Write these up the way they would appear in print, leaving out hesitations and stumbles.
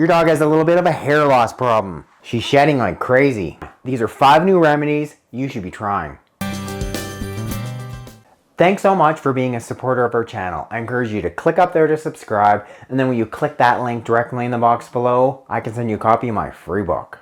Your dog has a little bit of a hair loss problem. She's shedding like crazy. These are 5 new remedies you should be trying. Thanks so much for being a supporter of our channel. I encourage you to click up there to subscribe, and then when you click that link directly in the box below, I can send you a copy of my free book.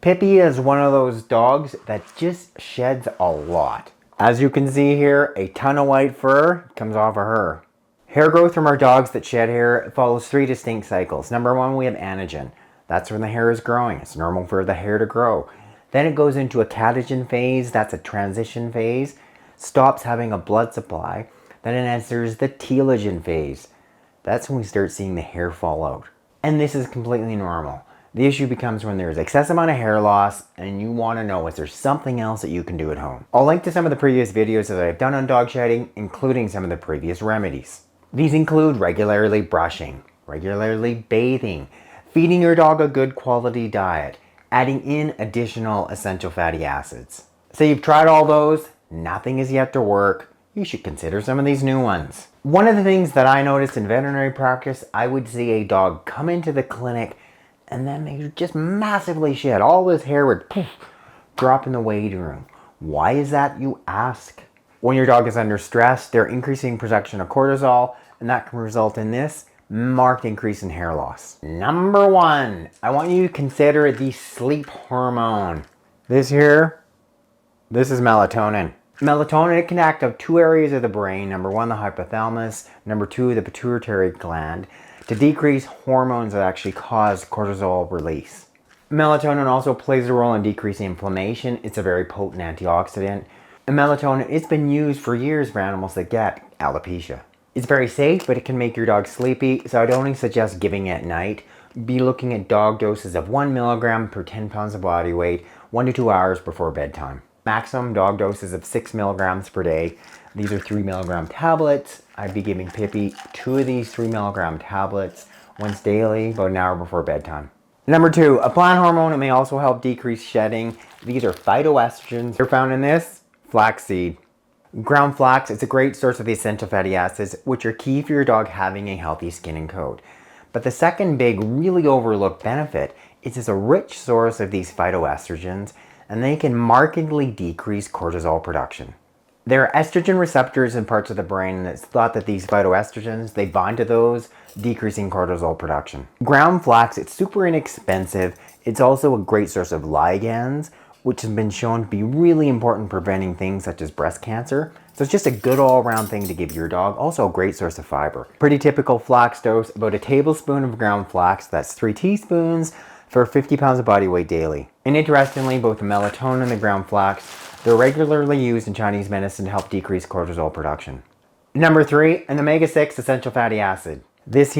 Pippi is one of those dogs that just sheds a lot. As you can see here, a ton of white fur comes off of her. Hair growth from our dogs that shed hair follows 3 distinct cycles. Number 1, we have anagen. That's when the hair is growing. It's normal for the hair to grow. Then it goes into a catagen phase. That's a transition phase. Stops having a blood supply. Then it enters the telogen phase. That's when we start seeing the hair fall out. And this is completely normal. The issue becomes when there's excessive amount of hair loss and you want to know, is there something else that you can do at home? I'll link to some of the previous videos that I've done on dog shedding, including some of the previous remedies. These include regularly brushing, regularly bathing, feeding your dog a good quality diet, adding in additional essential fatty acids. So you've tried all those, nothing is yet to work. You should consider some of these new ones. One of the things that I noticed in veterinary practice, I would see a dog come into the clinic and then they just massively shed. All this hair would poof, drop in the waiting room. Why is that, you ask? When your dog is under stress, they're increasing production of cortisol, and that can result in this marked increase in hair loss. Number 1, I want you to consider the sleep hormone. This is melatonin. Melatonin, it can act on 2 areas of the brain. Number 1, the hypothalamus. Number 2, the pituitary gland, to decrease hormones that actually cause cortisol release. Melatonin also plays a role in decreasing inflammation. It's a very potent antioxidant. And melatonin, it's been used for years for animals that get alopecia. It's very safe, but it can make your dog sleepy, so I'd only suggest giving it at night. Be looking at dog doses of 1 milligram per 10 pounds of body weight, 1 to 2 hours before bedtime. Maximum dog doses of 6 milligrams per day. These are 3 milligram tablets. I'd be giving Pippi 2 of these 3 milligram tablets once daily, about an hour before bedtime. Number 2, a plant hormone. It may also help decrease shedding. These are phytoestrogens. They're found in this flaxseed. Ground flax, it's a great source of the essential fatty acids, which are key for your dog having a healthy skin and coat. But the second big, really overlooked benefit is it's a rich source of these phytoestrogens, and they can markedly decrease cortisol production. There are estrogen receptors in parts of the brain, and it's thought that these phytoestrogens, they bind to those, decreasing cortisol production. Ground flax, it's super inexpensive. It's also a great source of ligands, which has been shown to be really important for preventing things such as breast cancer. So it's just a good all-around thing to give your dog. Also a great source of fiber. Pretty typical flax dose, about a tablespoon of ground flax. That's 3 teaspoons for 50 pounds of body weight daily. And interestingly, both the melatonin and the ground flax, they're regularly used in Chinese medicine to help decrease cortisol production. Number 3, an omega-6 essential fatty acid. This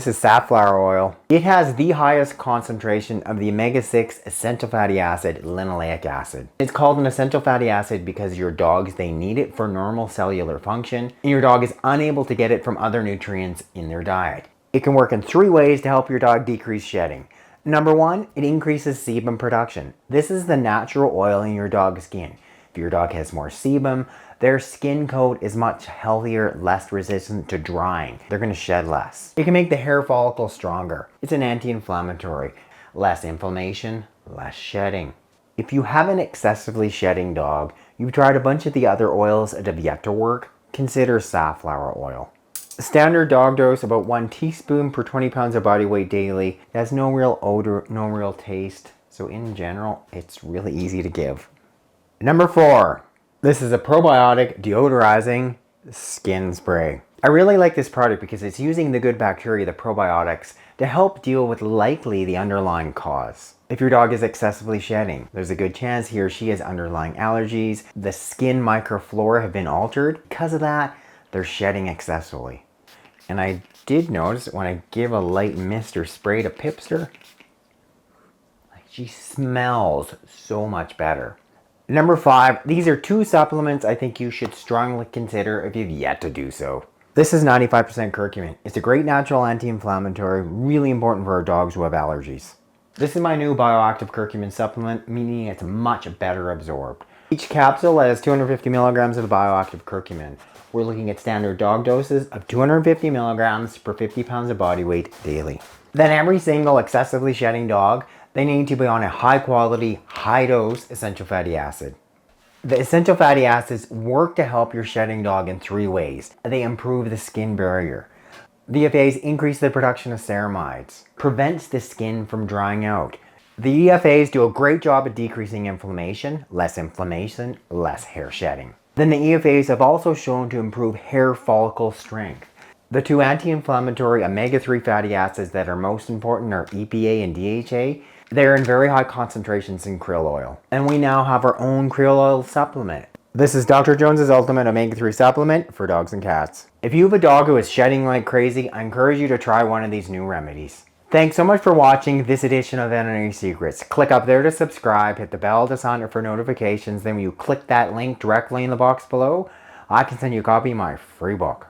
is safflower oil. It has the highest concentration of the omega-6 essential fatty acid, linoleic acid. It's called an essential fatty acid because your dogs, they need it for normal cellular function, and your dog is unable to get it from other nutrients in their diet. It can work in 3 ways to help your dog decrease shedding. Number 1, it increases sebum production. This is the natural oil in your dog's skin. If your dog has more sebum, their skin coat is much healthier, less resistant to drying. They're going to shed less. It can make the hair follicle stronger. It's an anti-inflammatory. Less inflammation, less shedding. If you have an excessively shedding dog, you've tried a bunch of the other oils that have yet to work, consider safflower oil. Standard dog dose, about 1 teaspoon per 20 pounds of body weight daily. It has no real odor, no real taste. So in general, it's really easy to give. Number 4, this is a probiotic deodorizing skin spray. I really like this product because it's using the good bacteria, the probiotics, to help deal with likely the underlying cause. If your dog is excessively shedding, there's a good chance he or she has underlying allergies. The skin microflora have been altered. Because of that, they're shedding excessively. And I did notice when I give a light mist or spray to Pipster, she smells so much better. Number 5, these are 2 supplements I think you should strongly consider if you've yet to do so. This is 95% curcumin. It's a great natural anti-inflammatory, really important for our dogs who have allergies. This is my new bioactive curcumin supplement, meaning it's much better absorbed. Each capsule has 250 milligrams of the bioactive curcumin. We're looking at standard dog doses of 250 milligrams per 50 pounds of body weight daily. Then every single excessively shedding dog, they need to be on a high quality, high dose essential fatty acid. The essential fatty acids work to help your shedding dog in 3 ways. They improve the skin barrier. The EFAs increase the production of ceramides, prevents the skin from drying out. The EFAs do a great job at decreasing inflammation, less hair shedding. Then the EFAs have also shown to improve hair follicle strength. The 2 anti-inflammatory omega-3 fatty acids that are most important are EPA and DHA. They're in very high concentrations in krill oil. And we now have our own krill oil supplement. This is Dr. Jones's Ultimate Omega-3 Supplement for dogs and cats. If you have a dog who is shedding like crazy, I encourage you to try one of these new remedies. Thanks so much for watching this edition of Veterinary Secrets. Click up there to subscribe, hit the bell to sign up for notifications. Then when you click that link directly in the box below, I can send you a copy of my free book.